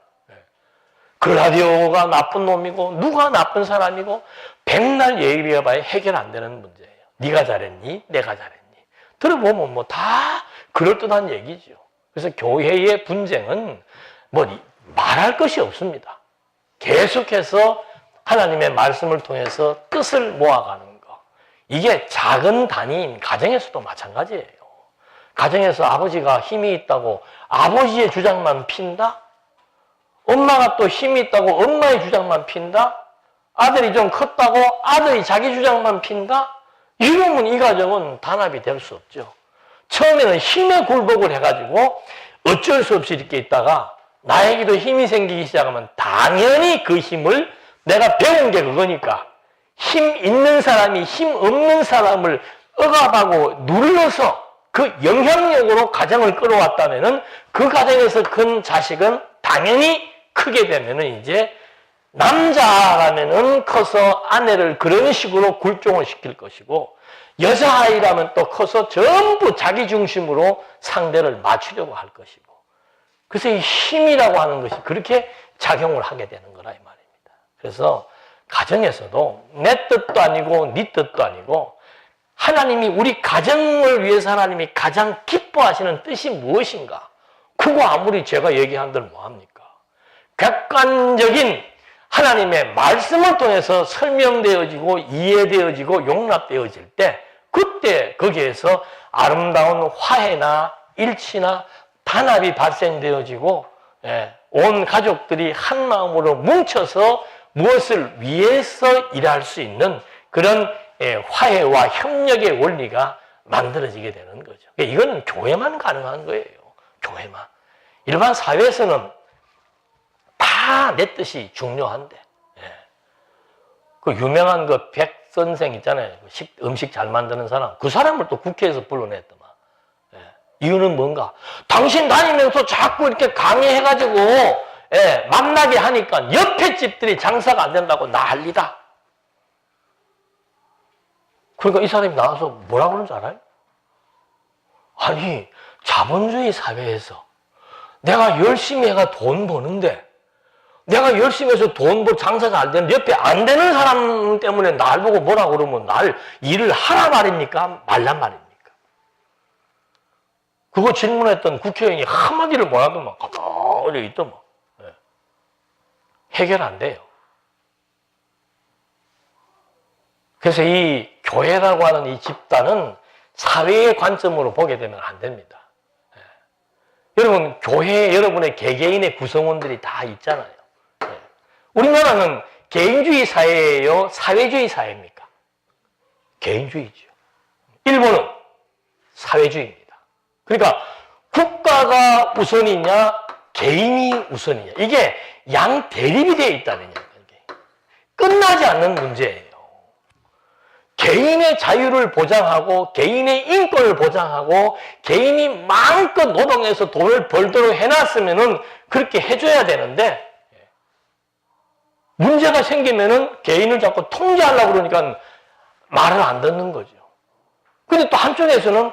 A: 글라디오가 나쁜 놈이고 누가 나쁜 사람이고 백날 예비해봐야 해결 안 되는 문제예요. 네가 잘했니? 내가 잘했니? 들어보면 뭐 다 그럴듯한 얘기죠. 그래서 교회의 분쟁은 뭐 말할 것이 없습니다. 계속해서 하나님의 말씀을 통해서 뜻을 모아가는 거. 이게 작은 단위인 가정에서도 마찬가지예요. 가정에서 아버지가 힘이 있다고 아버지의 주장만 핀다? 엄마가 또 힘이 있다고 엄마의 주장만 핀다? 아들이 좀 컸다고 아들이 자기 주장만 핀다? 이러면 이 가정은 단합이 될 수 없죠. 처음에는 힘에 굴복을 해가지고 어쩔 수 없이 이렇게 있다가 나에게도 힘이 생기기 시작하면 당연히 그 힘을 내가 배운 게 그거니까 힘 있는 사람이 힘 없는 사람을 억압하고 눌러서 그 영향력으로 가정을 끌어왔다면은 그 가정에서 큰 자식은 당연히 크게 되면은 이제 남자라면은 커서 아내를 그런 식으로 굴종을 시킬 것이고 여자아이라면 또 커서 전부 자기 중심으로 상대를 맞추려고 할 것이고 그래서 이 힘이라고 하는 것이 그렇게 작용을 하게 되는 거라 이 말입니다. 그래서 가정에서도 내 뜻도 아니고 네 뜻도 아니고 하나님이 우리 가정을 위해서 하나님이 가장 기뻐하시는 뜻이 무엇인가? 그거 아무리 제가 얘기한들 뭐합니까? 객관적인 하나님의 말씀을 통해서 설명되어지고 이해되어지고 용납되어질 때 그때 거기에서 아름다운 화해나 일치나 단합이 발생되어지고 온 가족들이 한 마음으로 뭉쳐서 무엇을 위해서 일할 수 있는 그런 화해와 협력의 원리가 만들어지게 되는 거죠. 이건 교회만 가능한 거예요. 교회만. 일반 사회에서는 다 내 뜻이 중요한데 그 유명한 그 선생 있잖아요. 음식 잘 만드는 사람. 그 사람을 또 국회에서 불러냈더만. 예. 이유는 뭔가? 당신 다니면서 자꾸 이렇게 강의해가지고, 예, 만나게 하니까 옆에 집들이 장사가 안 된다고 난리다. 그러니까 이 사람이 나와서 뭐라고 그러는 줄 알아요? 아니, 자본주의 사회에서 내가 열심히 해가 돈 버는데, 내가 열심히 해서 돈 벌 장사가 안 되는데 옆에 안 되는 사람 때문에 날 보고 뭐라 그러면 날 일을 하라 말입니까? 말란 말입니까? 그거 질문했던 국회의원이 한마디를 못 하더만 가만히 있더만. 네. 해결 안 돼요. 그래서 이 교회라고 하는 이 집단은 사회의 관점으로 보게 되면 안 됩니다. 네. 여러분, 교회에 여러분의 개개인의 구성원들이 다 있잖아요. 우리나라는 개인주의 사회예요? 사회주의 사회입니까? 개인주의죠. 일본은 사회주의입니다. 그러니까 국가가 우선이냐, 개인이 우선이냐. 이게 양대립이 되어 있다는 얘기예요. 끝나지 않는 문제예요. 개인의 자유를 보장하고, 개인의 인권을 보장하고, 개인이 마음껏 노동해서 돈을 벌도록 해놨으면은 그렇게 해줘야 되는데, 문제가 생기면은 개인을 자꾸 통제하려고 그러니까 말을 안 듣는 거죠. 근데 또 한쪽에서는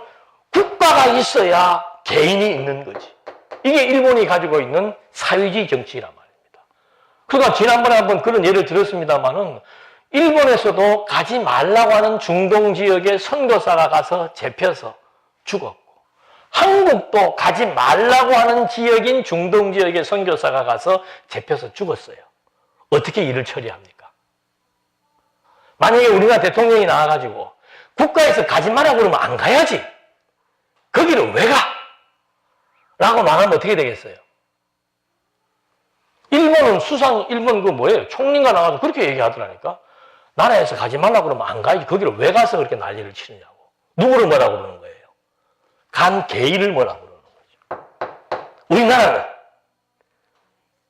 A: 국가가 있어야 개인이 있는 거지. 이게 일본이 가지고 있는 사회주의 정치란 말입니다. 그러니까 지난번에 한번 그런 예를 들었습니다만은 일본에서도 가지 말라고 하는 중동 지역에 선교사가 가서 잡혀서 죽었고, 한국도 가지 말라고 하는 지역인 중동 지역에 선교사가 가서 잡혀서 죽었어요. 어떻게 일을 처리합니까? 만약에 우리나라 대통령이 나와가지고 국가에서 가지 마라고 그러면 안 가야지. 거기를 왜 가? 라고 말하면 어떻게 되겠어요? 일본은 일본 그 뭐예요? 총리가 나와서 그렇게 얘기하더라니까. 나라에서 가지 말라고 그러면 안 가야지. 거기를 왜 가서 그렇게 난리를 치느냐고. 누구를 뭐라고 그러는 거예요? 간 개인을 뭐라고 그러는 거죠. 우리나라는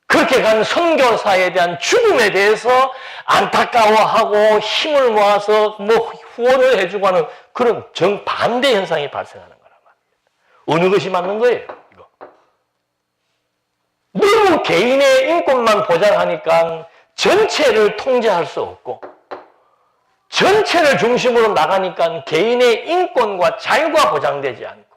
A: 그렇게 간 선교사에 대한 죽음에 대해서 안타까워하고 힘을 모아서 뭐 후원을 해주고 하는 그런 정반대 현상이 발생하는 거란 말이에요. 어느 것이 맞는 거예요? 이거. 너무 개인의 인권만 보장하니까 전체를 통제할 수 없고, 전체를 중심으로 나가니까 개인의 인권과 자유가 보장되지 않고,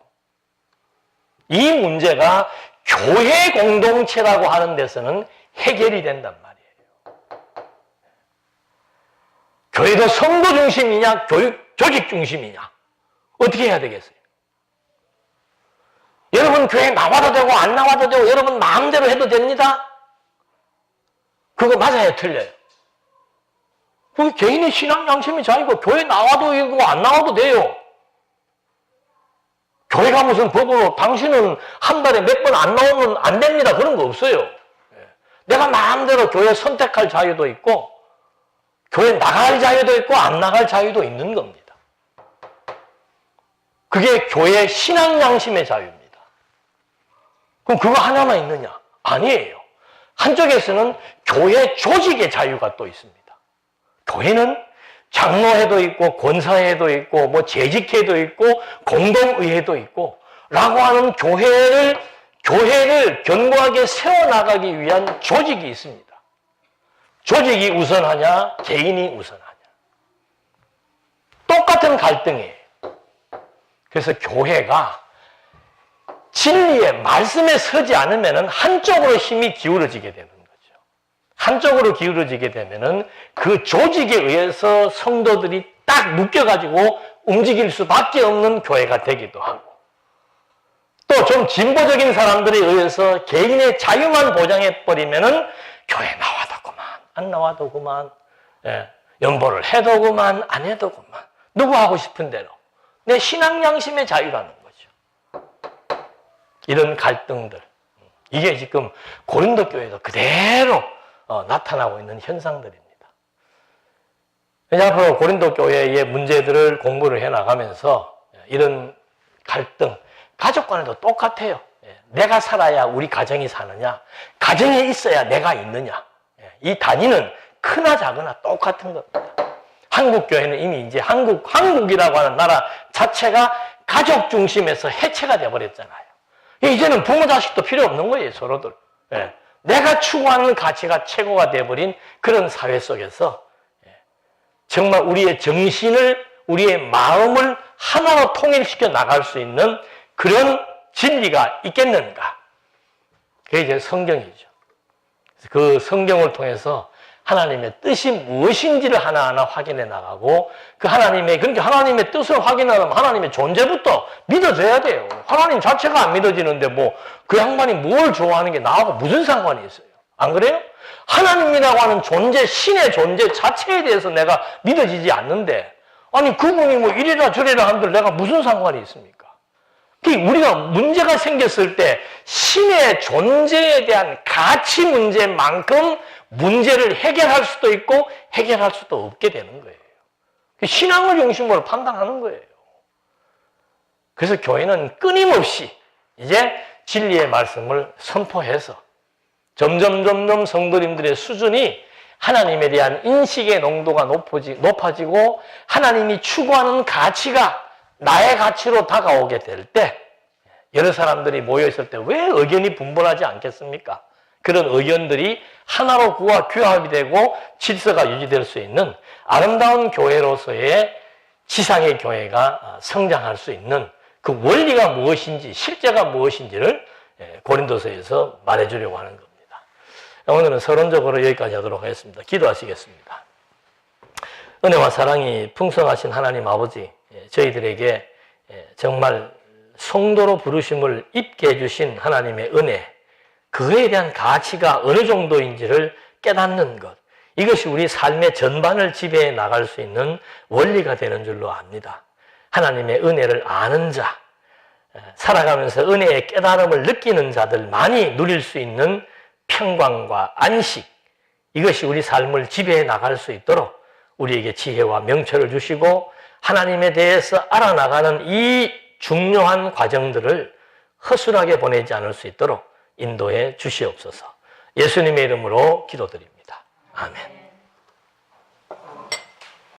A: 이 문제가 교회 공동체라고 하는 데서는 해결이 된단 말이에요. 교회도 성도 중심이냐, 교육 조직 중심이냐, 어떻게 해야 되겠어요? 여러분 교회 나와도 되고 안 나와도 되고 여러분 마음대로 해도 됩니다. 그거 맞아요, 틀려요? 그게 개인의 신앙 양심이 자유고 교회 나와도 되고 안 나와도 돼요. 교회가 무슨 법으로 당신은 한 달에 몇 번 안 나오면 안 됩니다. 그런 거 없어요. 내가 마음대로 교회 선택할 자유도 있고, 교회 나갈 자유도 있고, 안 나갈 자유도 있는 겁니다. 그게 교회 신앙 양심의 자유입니다. 그럼 그거 하나만 있느냐? 아니에요. 한쪽에서는 교회 조직의 자유가 또 있습니다. 교회는 장로회도 있고, 권사회도 있고, 뭐 재직회도 있고, 공동의회도 있고, 라고 하는 교회를 견고하게 세워나가기 위한 조직이 있습니다. 조직이 우선하냐, 개인이 우선하냐. 똑같은 갈등이에요. 그래서 교회가 진리의 말씀에 서지 않으면 한쪽으로 힘이 기울어지게 되는 거죠. 한쪽으로 기울어지게 되면은 그 조직에 의해서 성도들이 딱 묶여가지고 움직일 수밖에 없는 교회가 되기도 하고, 또 좀 진보적인 사람들에 의해서 개인의 자유만 보장해버리면은 교회 나와도 그만, 안 나와도 그만, 예, 연보를 해도 그만, 안 해도 그만, 누구 하고 싶은 대로. 내 신앙 양심의 자유라는 거죠. 이런 갈등들. 이게 지금 고린도 교회에서 그대로 나타나고 있는 현상들입니다. 앞으로 고린도 교회의 문제들을 공부를 해나가면서 이런 갈등, 가족 간에도 똑같아요. 내가 살아야 우리 가정이 사느냐, 가정에 있어야 내가 있느냐. 이 단위는 크나 작으나 똑같은 겁니다. 한국 교회는 이미 이제 한국이라고 하는 나라 자체가 가족 중심에서 해체가 돼버렸잖아요. 이제는 부모 자식도 필요 없는 거예요, 서로들. 예. 내가 추구하는 가치가 최고가 돼버린 그런 사회 속에서 정말 우리의 정신을, 우리의 마음을 하나로 통일시켜 나갈 수 있는 그런 진리가 있겠는가? 그게 이제 성경이죠. 그 성경을 통해서 하나님의 뜻이 무엇인지를 하나하나 확인해 나가고, 그러니까 하나님의 뜻을 확인하려면 하나님의 존재부터 믿어져야 돼요. 하나님 자체가 안 믿어지는데 그 양반이 뭘 좋아하는 게 나하고 무슨 상관이 있어요? 안 그래요? 하나님이라고 하는 존재, 신의 존재 자체에 대해서 내가 믿어지지 않는데, 아니 그분이 이래라 저래라 한들 내가 무슨 상관이 있습니까? 우리가 문제가 생겼을 때 신의 존재에 대한 가치 문제만큼 문제를 해결할 수도 있고 해결할 수도 없게 되는 거예요. 신앙을 중심으로 판단하는 거예요. 그래서 교회는 끊임없이 이제 진리의 말씀을 선포해서 점점 성도님들의 수준이 하나님에 대한 인식의 농도가 높아지고 하나님이 추구하는 가치가 나의 가치로 다가오게 될 때, 여러 사람들이 모여있을 때 왜 의견이 분분하지 않겠습니까? 그런 의견들이 하나로 규합이 되고 질서가 유지될 수 있는 아름다운 교회로서의 지상의 교회가 성장할 수 있는 그 원리가 무엇인지, 실제가 무엇인지를 고린도서에서 말해주려고 하는 겁니다. 오늘은 서론적으로 여기까지 하도록 하겠습니다. 기도하시겠습니다. 은혜와 사랑이 풍성하신 하나님 아버지, 저희들에게 정말 성도로 부르심을 입게 해주신 하나님의 은혜, 그에 대한 가치가 어느 정도인지를 깨닫는 것, 이것이 우리 삶의 전반을 지배해 나갈 수 있는 원리가 되는 줄로 압니다. 하나님의 은혜를 아는 자, 살아가면서 은혜의 깨달음을 느끼는 자들만이 누릴 수 있는 평강과 안식, 이것이 우리 삶을 지배해 나갈 수 있도록 우리에게 지혜와 명철을 주시고 하나님에 대해서 알아나가는 이 중요한 과정들을 허술하게 보내지 않을 수 있도록 인도해 주시옵소서. 예수님의 이름으로 기도드립니다. 아멘.